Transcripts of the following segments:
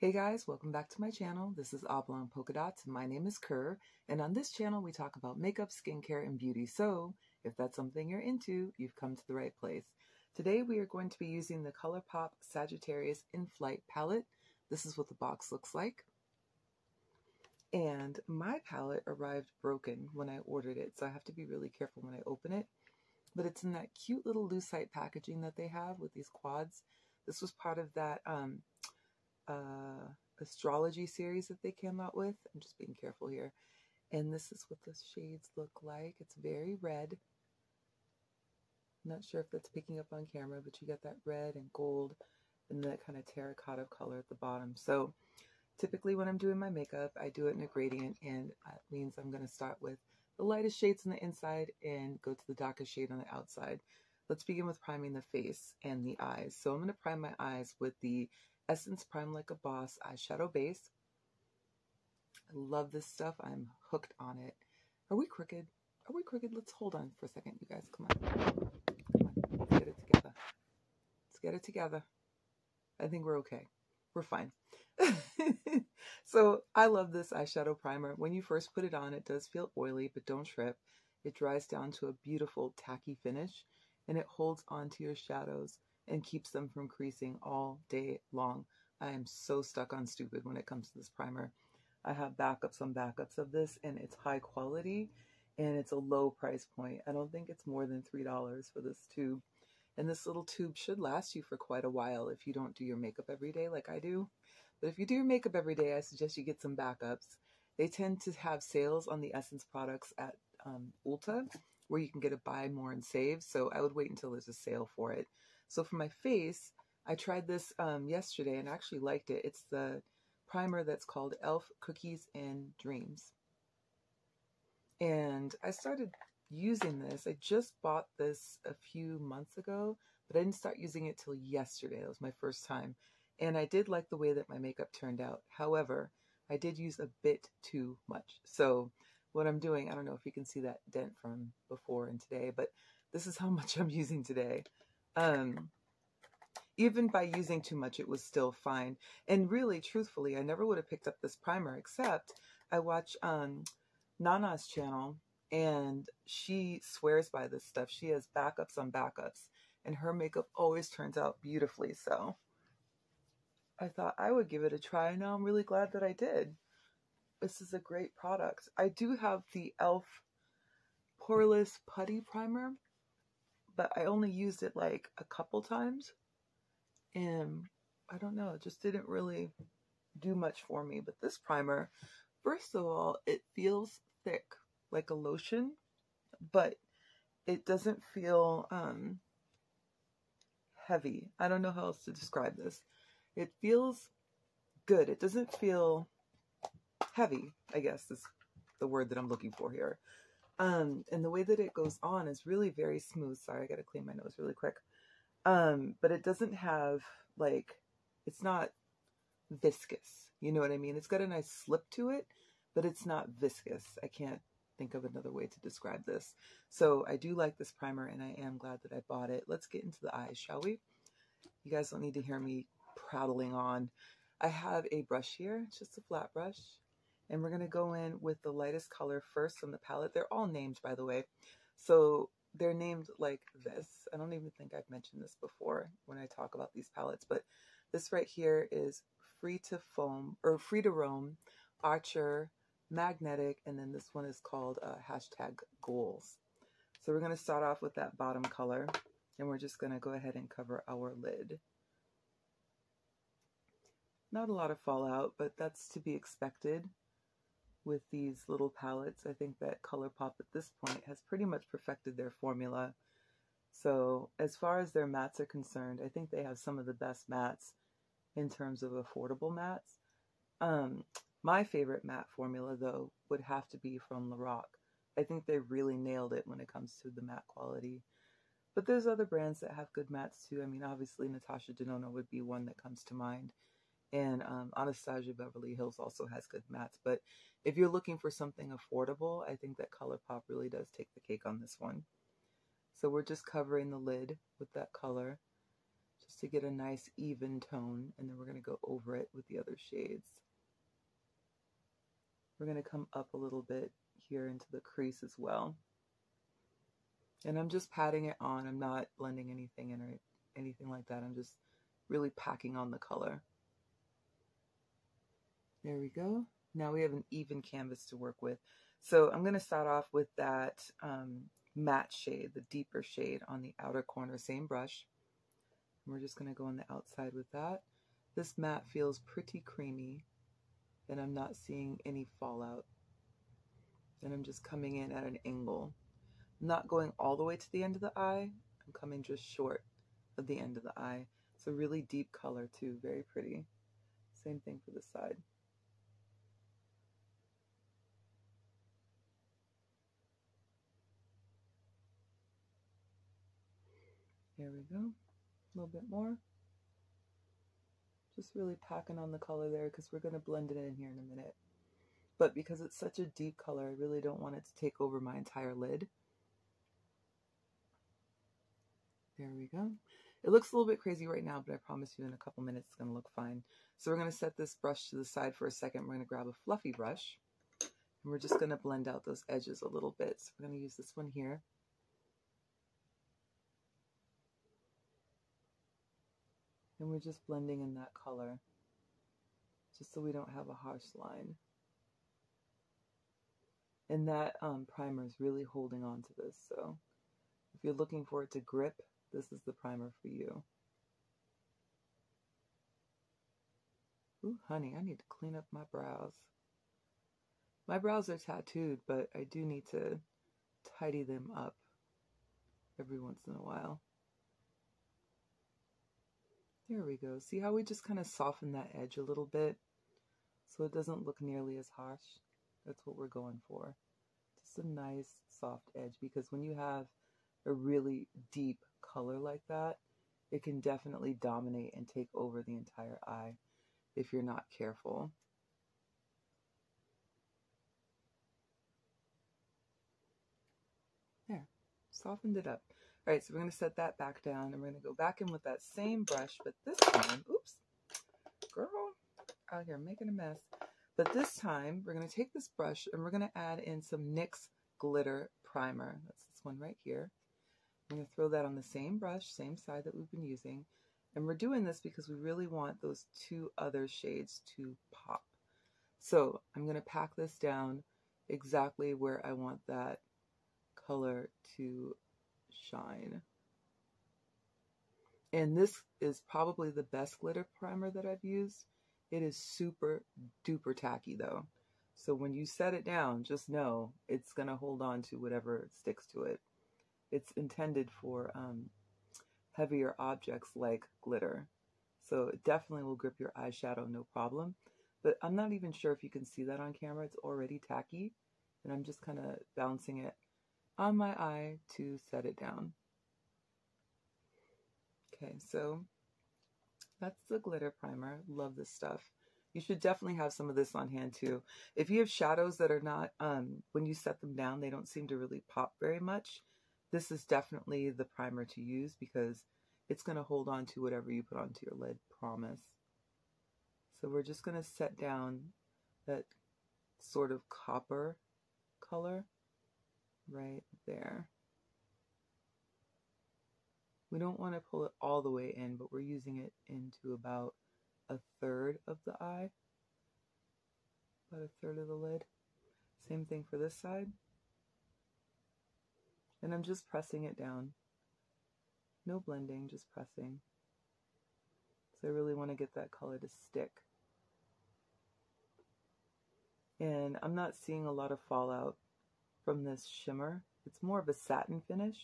Hey guys, welcome back to my channel. This is Oblong Polka Dots and my name is Kerr, and on this channel we talk about makeup, skincare, and beauty. So if that's something you're into, you've come to the right place. Today we are going to be using the ColourPop Sagittarius In Flight palette. This is what the box looks like. And my palette arrived broken when I ordered it, so I have to be really careful when I open it. But it's in that cute little lucite packaging that they have with these quads. This was part of that astrology series that they came out with. I'm just being careful here. And this is what the shades look like. It's very red. I'm not sure if that's picking up on camera, but you get that red and gold and that kind of terracotta color at the bottom. So typically when I'm doing my makeup, I do it in a gradient, and that means I'm going to start with the lightest shades on the inside and go to the darkest shade on the outside. Let's begin with priming the face and the eyes. So I'm going to prime my eyes with the Essence Prime Like a Boss eyeshadow base. I love this stuff. I'm hooked on it. Are we crooked? Are we crooked? Let's hold on for a second, you guys. Come on. Come on. Let's get it together. Let's get it together. I think we're okay. We're fine. So I love this eyeshadow primer. When you first put it on, it does feel oily, but don't trip. It dries down to a beautiful tacky finish, and it holds onto your shadows and keeps them from creasing all day long. I am so stuck on stupid when it comes to this primer. I have backups on backups of this, and it's high quality, and it's a low price point. I don't think it's more than $3 for this tube. And this little tube should last you for quite a while if you don't do your makeup every day like I do. But if you do your makeup every day, I suggest you get some backups. They tend to have sales on the Essence products at Ulta, where you can get a buy more and save. So I would wait until there's a sale for it. So for my face, I tried this yesterday and actually liked it. It's the primer that's called Elf Cookies and Dreams. And I started using this. I just bought this a few months ago, but I didn't start using it till yesterday. That was my first time. And I did like the way that my makeup turned out. However, I did use a bit too much. So what I'm doing, I don't know if you can see that dent from before and today, but this is how much I'm using today. Even by using too much, it was still fine. And really, truthfully, I never would have picked up this primer, except I watch Nana's channel, and she swears by this stuff. She has backups on backups, and her makeup always turns out beautifully. So I thought I would give it a try, and now I'm really glad that I did. This is a great product. I do have the e.l.f. Poreless Putty Primer, but I only used it like a couple times, and I don't know, it just didn't really do much for me. But this primer, first of all, it feels thick like a lotion, but it doesn't feel heavy. I don't know how else to describe this. It feels good. It doesn't feel heavy, I guess is the word that I'm looking for here. And the way that it goes on is really very smooth. Sorry, I gotta clean my nose really quick. But it doesn't have, like, it's not viscous. You know what I mean? It's got a nice slip to it, but it's not viscous. I can't think of another way to describe this. So I do like this primer, and I am glad that I bought it. Let's get into the eyes, shall we? You guys don't need to hear me prattling on. I have a brush here. It's just a flat brush. And we're going to go in with the lightest color first on the palette. They're all named, by the way. So they're named like this. I don't even think I've mentioned this before when I talk about these palettes, but this right here is Free to Foam, or Free to Roam, Archer, Magnetic, and then this one is called hashtag Goals. So we're going to start off with that bottom color, and we're just going to go ahead and cover our lid. Not a lot of fallout, but that's to be expected with these little palettes. I think that ColourPop at this point has pretty much perfected their formula. So as far as their mattes are concerned, I think they have some of the best mattes in terms of affordable mattes. My favorite matte formula, though, would have to be from Lorac. I think they really nailed it when it comes to the matte quality. But there's other brands that have good mattes too. I mean, obviously Natasha Denona would be one that comes to mind. And Anastasia Beverly Hills also has good mattes. But if you're looking for something affordable, I think that ColourPop really does take the cake on this one. So we're just covering the lid with that color. just to get a nice even tone, and then we're going to go over it with the other shades. We're going to come up a little bit here into the crease as well. And I'm just patting it on. I'm not blending anything in or anything like that. I'm just really packing on the color. There we go. Now we have an even canvas to work with. So I'm going to start off with that matte shade, the deeper shade on the outer corner, same brush. And we're just going to go on the outside with that. This matte feels pretty creamy, and I'm not seeing any fallout. And I'm just coming in at an angle. I'm not going all the way to the end of the eye. I'm coming just short of the end of the eye. It's a really deep color too, very pretty. Same thing for the side. There we go. A little bit more. Just really packing on the color there because we're going to blend it in here in a minute. But because it's such a deep color, I really don't want it to take over my entire lid. There we go. It looks a little bit crazy right now, but I promise you in a couple minutes it's going to look fine. So we're going to set this brush to the side for a second. We're going to grab a fluffy brush, and we're just going to blend out those edges a little bit. So we're going to use this one here. And we're just blending in that color, just so we don't have a harsh line. And that primer is really holding on to this. So if you're looking for it to grip, this is the primer for you. Ooh, honey, I need to clean up my brows. My brows are tattooed, but I do need to tidy them up every once in a while. There we go. See how we just kind of soften that edge a little bit so it doesn't look nearly as harsh? That's what we're going for. Just a nice soft edge, because when you have a really deep color like that, it can definitely dominate and take over the entire eye if you're not careful. There, softened it up. All right, so we're going to set that back down, and we're going to go back in with that same brush, but this time, oops, girl, out here making a mess. But this time, we're going to take this brush, and we're going to add in some NYX Glitter Primer. That's this one right here. I'm going to throw that on the same brush, same side that we've been using. And we're doing this because we really want those two other shades to pop. So I'm going to pack this down exactly where I want that color to shine. And this is probably the best glitter primer that I've used. It is super duper tacky though. So when you set it down, just know it's going to hold on to whatever sticks to it. It's intended for heavier objects like glitter. So it definitely will grip your eyeshadow, no problem. But I'm not even sure if you can see that on camera. It's already tacky. And I'm just kind of bouncing it on my eye to set it down. Okay, so that's the glitter primer. Love this stuff. You should definitely have some of this on hand too. If you have shadows that are not, when you set them down, they don't seem to really pop very much, this is definitely the primer to use because it's going to hold on to whatever you put onto your lid, promise. So we're just going to set down that sort of copper color right there. We don't want to pull it all the way in, but we're using it into about a third of the eye, about a third of the lid. Same thing for this side. And I'm just pressing it down. No blending, just pressing. So I really want to get that color to stick. And I'm not seeing a lot of fallout from this shimmer. It's more of a satin finish.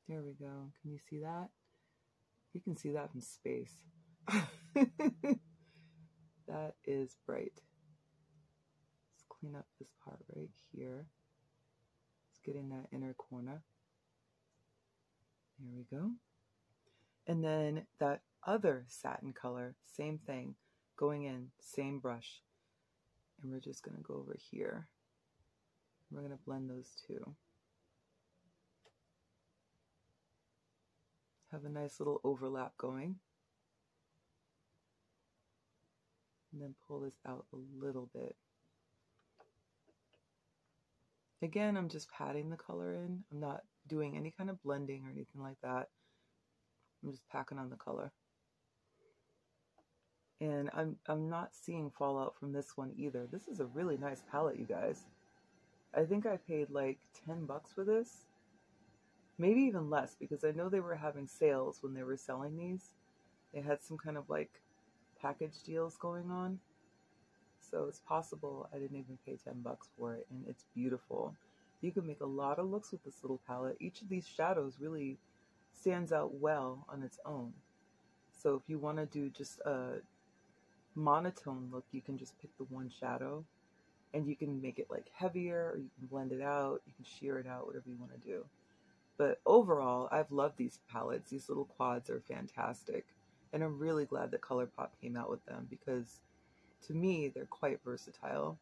There we go. Can you see that? You can see that from space. That is bright. Let's clean up this part right here. Let's get in that inner corner. There we go. And then that other satin color, same thing, going in, same brush. And we're just going to go over here We're going to blend those two. Have a nice little overlap going. And then pull this out a little bit. Again, I'm just patting the color in. I'm not doing any kind of blending or anything like that. I'm just packing on the color. And I'm not seeing fallout from this one either. This is a really nice palette, you guys. I think I paid like 10 bucks for this. Maybe even less, because I know they were having sales when they were selling these. They had some kind of like package deals going on. So it's possible I didn't even pay 10 bucks for it, and it's beautiful. You can make a lot of looks with this little palette. Each of these shadows really stands out well on its own. So if you want to do just a monotone look, you can just pick the one shadow, and you can make it like heavier, or you can blend it out, you can sheer it out, whatever you want to do. But overall, I've loved these palettes. These little quads are fantastic, and I'm really glad that ColourPop came out with them, because to me, they're quite versatile.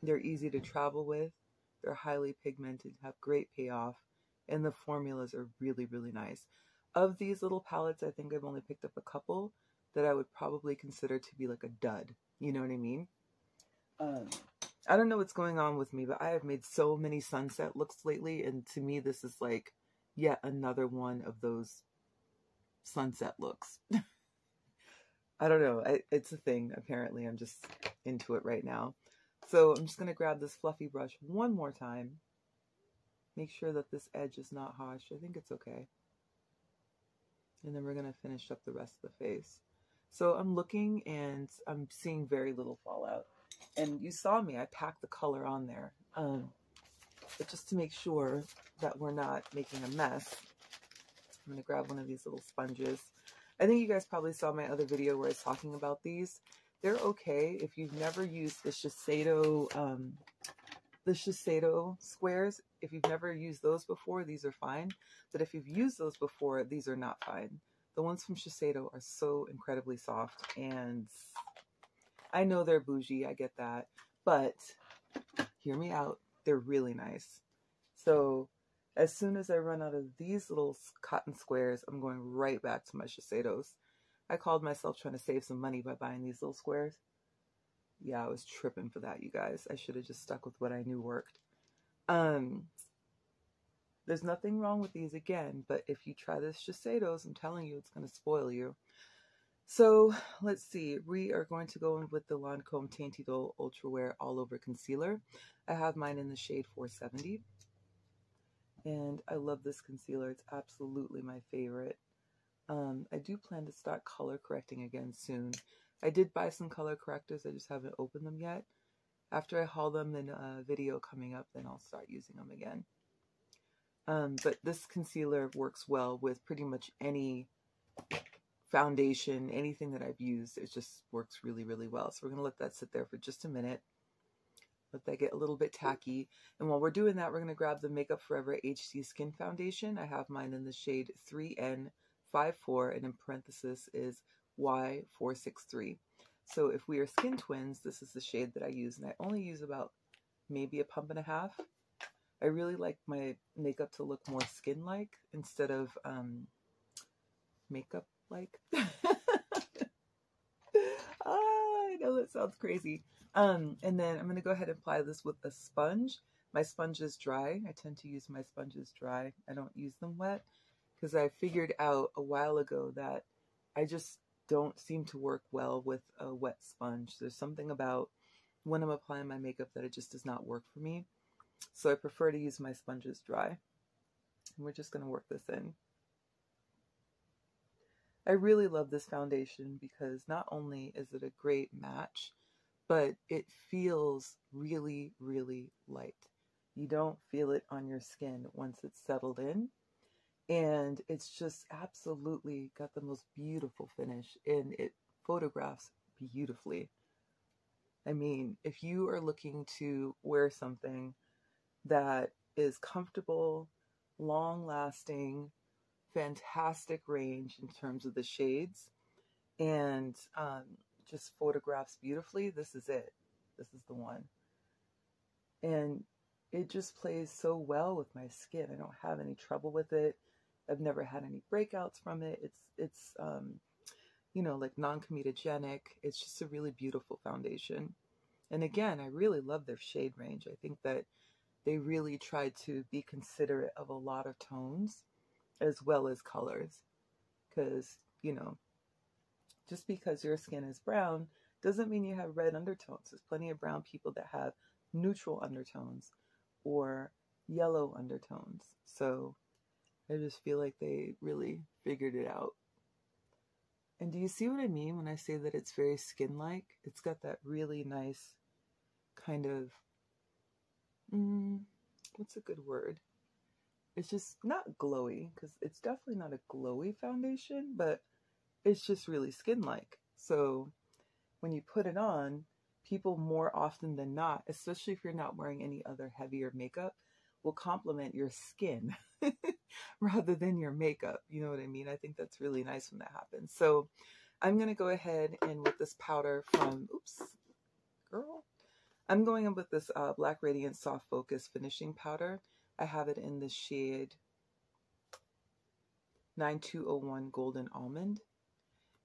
They're easy to travel with, they're highly pigmented, have great payoff, and the formulas are really, really nice. Of these little palettes, I think I've only picked up a couple that I would probably consider to be like a dud. You know what I mean? I don't know what's going on with me, but I have made so many sunset looks lately, and to me, this is like yet another one of those sunset looks. I don't know. It's a thing, apparently. I'm just into it right now. So I'm just going to grab this fluffy brush one more time. Make sure that this edge is not harsh. I think it's okay. And then we're going to finish up the rest of the face. So I'm looking and I'm seeing very little fallout. And you saw me, I packed the color on there. But just to make sure that we're not making a mess, I'm going to grab one of these little sponges. I think you guys probably saw my other video where I was talking about these. They're okay if you've never used the Shiseido squares. If you've never used those before, these are fine. But if you've used those before, these are not fine. The ones from Shiseido are so incredibly soft, and I know they're bougie, I get that, but hear me out, they're really nice. So as soon as I run out of these little cotton squares, I'm going right back to my Shiseidos. I called myself trying to save some money by buying these little squares. Yeah, I was tripping for that, you guys. I should have just stuck with what I knew worked. There's nothing wrong with these again, but if you try this Shiseidos, I'm telling you, it's going to spoil you. So let's see, we are going to go in with the Lancome Tainty Doll Ultra Wear All Over Concealer. I have mine in the shade 470. And I love this concealer. It's absolutely my favorite. I do plan to start color correcting again soon. I did buy some color correctors. I just haven't opened them yet. After I haul them in a video coming up, then I'll start using them again. But this concealer works well with pretty much any foundation, anything that I've used. It just works really, really well. So we're going to let that sit there for just a minute. Let that get a little bit tacky. And while we're doing that, we're going to grab the Makeup Forever HD Skin Foundation. I have mine in the shade 3N54, and in parenthesis is Y463. So if we are skin twins, this is the shade that I use, and I only use about maybe a pump and a half. I really like my makeup to look more skin-like instead of makeup-like. I know that sounds crazy. And then I'm going to go ahead and apply this with a sponge. My sponge is dry. I tend to use my sponges dry. I don't use them wet because I figured out a while ago that I just don't seem to work well with a wet sponge. There's something about when I'm applying my makeup that it just does not work for me. So I prefer to use my sponges dry. And we're just going to work this in. I really love this foundation because not only is it a great match, but it feels really, really light. You don't feel it on your skin once it's settled in. And it's just absolutely got the most beautiful finish, and it photographs beautifully. I mean, if you are looking to wear something that is comfortable, long-lasting, fantastic range in terms of the shades, and just photographs beautifully, this is it. This is the one. And it just plays so well with my skin. I don't have any trouble with it. I've never had any breakouts from it. It's you know, like non-comedogenic. It's just a really beautiful foundation. And again, I really love their shade range. I think that they really tried to be considerate of a lot of tones as well as colors. Because, you know, just because your skin is brown doesn't mean you have red undertones. There's plenty of brown people that have neutral undertones or yellow undertones. So I just feel like they really figured it out. And do you see what I mean when I say that it's very skin-like? It's got that really nice kind of, what's a good word? It's just not glowy, because it's definitely not a glowy foundation, but it's just really skin-like. So when you put it on, people more often than not, especially if you're not wearing any other heavier makeup, will compliment your skin rather than your makeup. You know what I mean? I think that's really nice when that happens. So I'm going to go ahead and with this powder from, oops, girl. I'm going in with this Black Radiance Soft Focus Finishing Powder. I have it in the shade 9201 Golden Almond.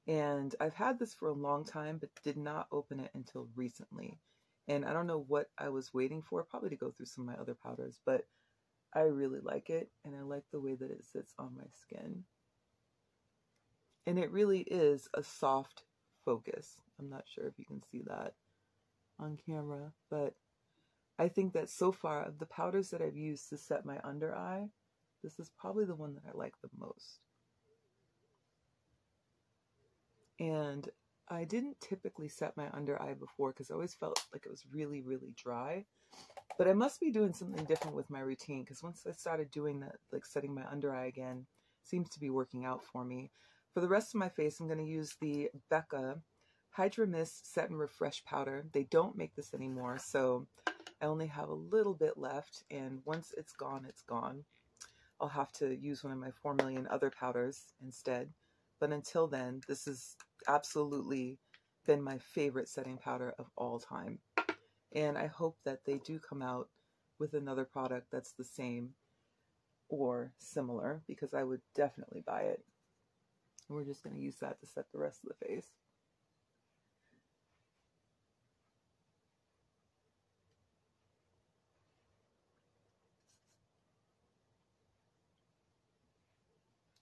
And I've had this for a long time, but did not open it until recently. And I don't know what I was waiting for, probably to go through some of my other powders, but I really like it. And I like the way that it sits on my skin. And it really is a soft focus. I'm not sure if you can see that on camera, but I think that so far of the powders that I've used to set my under eye, this is probably the one that I like the most. And I didn't typically set my under eye before because I always felt like it was really, really dry. But I must be doing something different with my routine, because once I started doing that, like setting my under eye again, seems to be working out for me. For the rest of my face, I'm going to use the Becca Hydra Mist Set and Refresh Powder. They don't make this anymore, so I only have a little bit left, and once it's gone, it's gone. I'll have to use one of my 4 million other powders instead. But until then, this has absolutely been my favorite setting powder of all time. And I hope that they do come out with another product that's the same or similar, because I would definitely buy it. And we're just going to use that to set the rest of the face.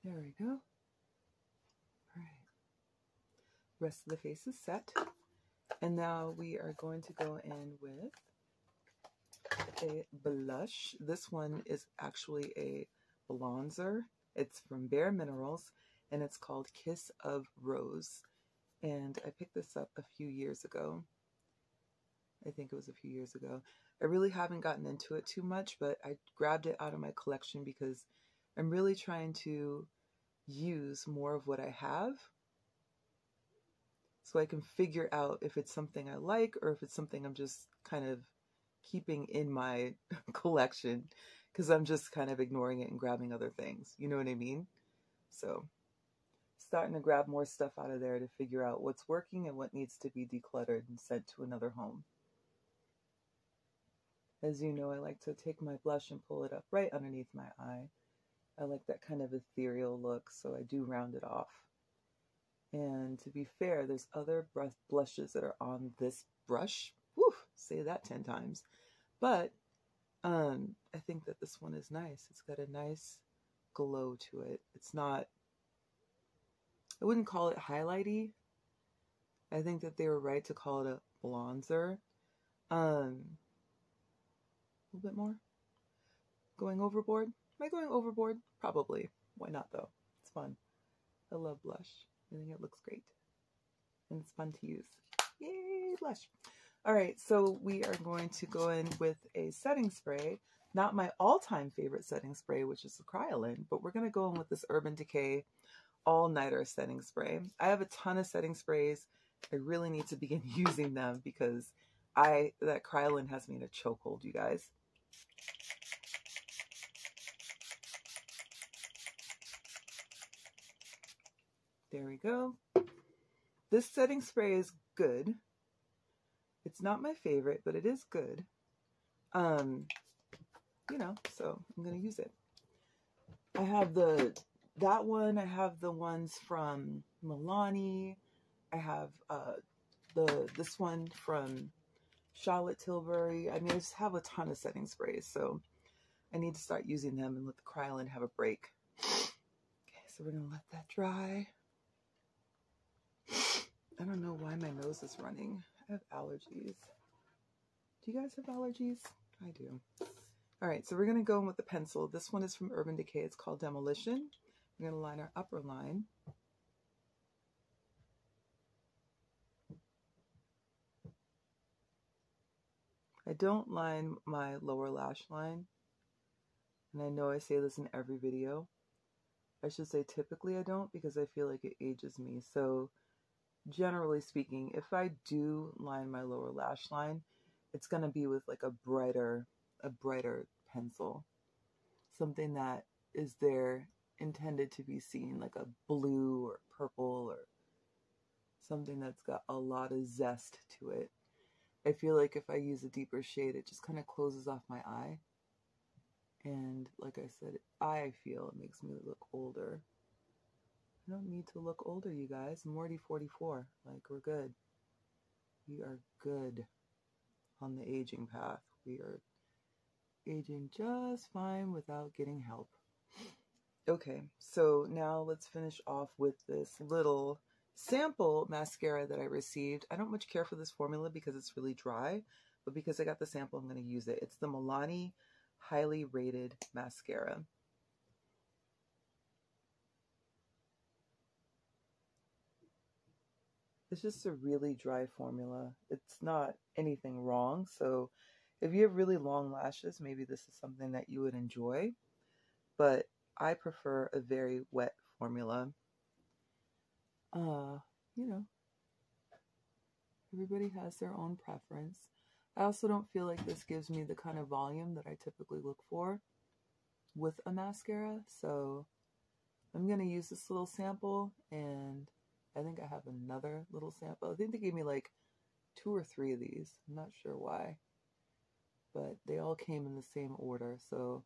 There we go. All right. Rest of the face is set. And now we are going to go in with a blush. This one is actually a bronzer. It's from Bare Minerals, and it's called Kiss of Rose. And I picked this up a few years ago. I think it was a few years ago. I really haven't gotten into it too much, but I grabbed it out of my collection because I'm really trying to use more of what I have, so I can figure out if it's something I like or if it's something I'm just kind of keeping in my collection because I'm just kind of ignoring it and grabbing other things. You know what I mean? So starting to grab more stuff out of there to figure out what's working and what needs to be decluttered and sent to another home. As you know, I like to take my blush and pull it up right underneath my eye. I like that kind of ethereal look, so I do round it off. And to be fair, there's other blushes that are on this brush. Whew, say that 10 times. But I think that this one is nice. It's got a nice glow to it. It's not, I wouldn't call it highlighty. I think that they were right to call it a bronzer. A little bit more. Going overboard? Am I going overboard? Probably. Why not though? It's fun. I love blush. I think it looks great. And it's fun to use. Yay, blush. Alright, so we are going to go in with a setting spray. Not my all-time favorite setting spray, which is the Kryolan, but we're going to go in with this Urban Decay All-Nighter setting spray. I have a ton of setting sprays. I really need to begin using them because that Kryolan has me in a chokehold, you guys. There we go. This setting spray is good. It's not my favorite, but it is good. you know, so I'm going to use it. I have that one. I have the ones from Milani. I have this one from Charlotte Tilbury. I mean, I just have a ton of setting sprays, so I need to start using them and let the Kryolan have a break. Okay, so we're going to let that dry. I don't know why my nose is running. I have allergies. Do you guys have allergies? I do. All right, so we're going to go in with the pencil. This one is from Urban Decay. It's called Demolition. We're going to line our upper line. I don't line my lower lash line. And I know I say this in every video. I should say typically I don't, because I feel like it ages me. So generally speaking, if I do line my lower lash line, it's going to be with like a brighter pencil. Something that is there intended to be seen, like a blue or purple or something that's got a lot of zest to it. I feel like if I use a deeper shade, it just kind of closes off my eye. And like I said, I feel it makes me look older. I don't need to look older, you guys. I'm already 44. Like, we're good. We are good on the aging path. We are aging just fine without getting help. Okay, so now let's finish off with this little sample mascara that I received. I don't much care for this formula because it's really dry, but because I got the sample, I'm going to use it. It's the Milani Highly Rated Mascara. It's just a really dry formula. It's not anything wrong. So if you have really long lashes, maybe this is something that you would enjoy. But I prefer a very wet formula. You know, everybody has their own preference. I also don't feel like this gives me the kind of volume that I typically look for with a mascara. So I'm going to use this little sample, and I think I have another little sample. I think they gave me like 2 or 3 of these. I'm not sure why, but they all came in the same order. So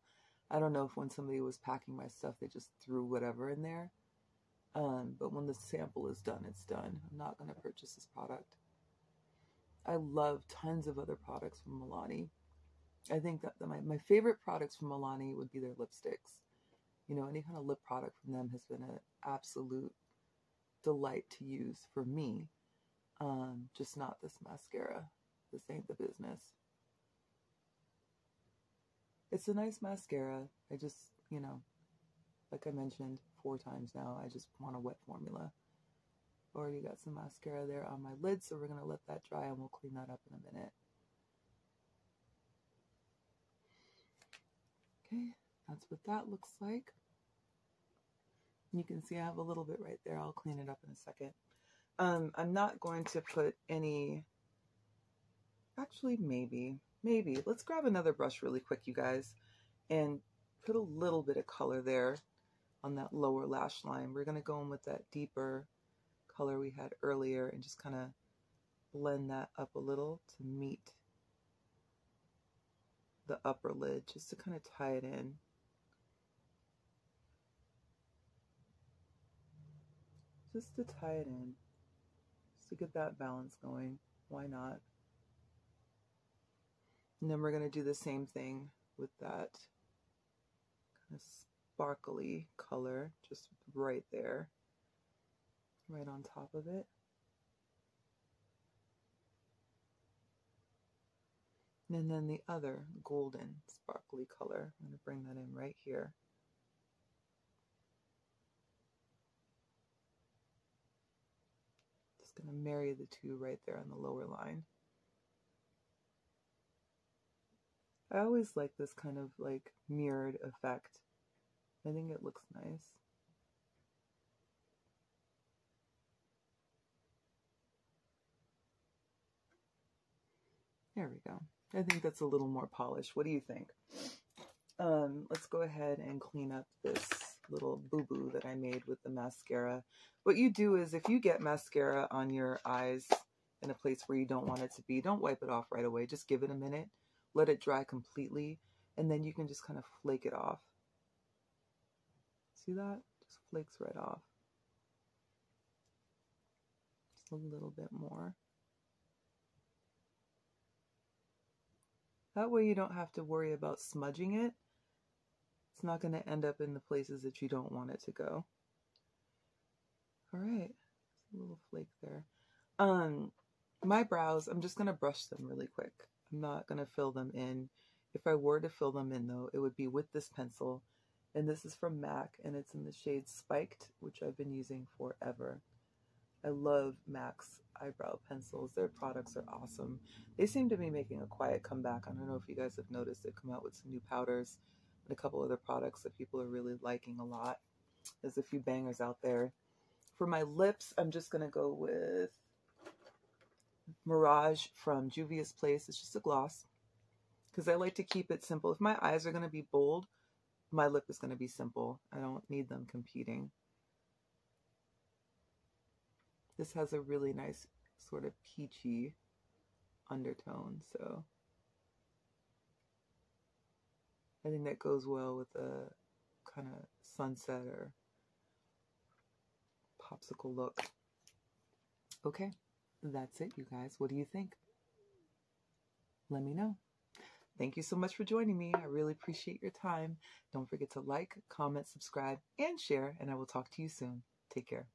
I don't know if when somebody was packing my stuff, they just threw whatever in there. But when the sample is done, it's done. I'm not going to purchase this product. I love tons of other products from Milani. I think that my favorite products from Milani would be their lipsticks. You know, any kind of lip product from them has been an absolute delight to use for me. Just not this mascara. This ain't the business. It's a nice mascara. I just, you know, like I mentioned 4 times now, I just want a wet formula. Already got some mascara there on my lid, so we're going to let that dry and we'll clean that up in a minute. Okay, that's what that looks like. You can see I have a little bit right there. I'll clean it up in a second. I'm not going to put any, actually maybe. Let's grab another brush really quick, you guys, and put a little bit of color there on that lower lash line. We're going to go in with that deeper color we had earlier and just kind of blend that up a little to meet the upper lid, just to kind of tie it in. Just to tie it in, just to get that balance going. Why not? And then we're going to do the same thing with that kind of sparkly color, just right there, right on top of it. And then the other golden sparkly color, I'm going to bring that in right here. Just going to marry the two right there on the lower line. I always like this kind of like mirrored effect. I think it looks nice. There we go. I think that's a little more polished. What do you think? Let's go ahead and clean up this little boo-boo that I made with the mascara. What you do is if you get mascara on your eyes in a place where you don't want it to be, don't wipe it off right away. Just give it a minute. Let it dry completely. And then you can just kind of flake it off. See that? Just flakes right off. Just a little bit more. That way you don't have to worry about smudging it. It's not going to end up in the places that you don't want it to go. All right. A little flake there. My brows, I'm just going to brush them really quick. I'm not going to fill them in. If I were to fill them in, though, it would be with this pencil. And this is from MAC, and it's in the shade Spiked, which I've been using forever. I love MAC's eyebrow pencils. Their products are awesome. They seem to be making a quiet comeback. I don't know if you guys have noticed. They've come out with some new powders and a couple other products that people are really liking a lot. There's a few bangers out there. For my lips, I'm just going to go with Mirage from Juvia's Place. It's just a gloss because I like to keep it simple. If my eyes are going to be bold, my lip is going to be simple. I don't need them competing. This has a really nice sort of peachy undertone, so I think that goes well with a kind of sunset or popsicle look. Okay, that's it, you guys. What do you think? Let me know. Thank you so much for joining me. I really appreciate your time. Don't forget to like, comment, subscribe, and share, and I will talk to you soon. Take care.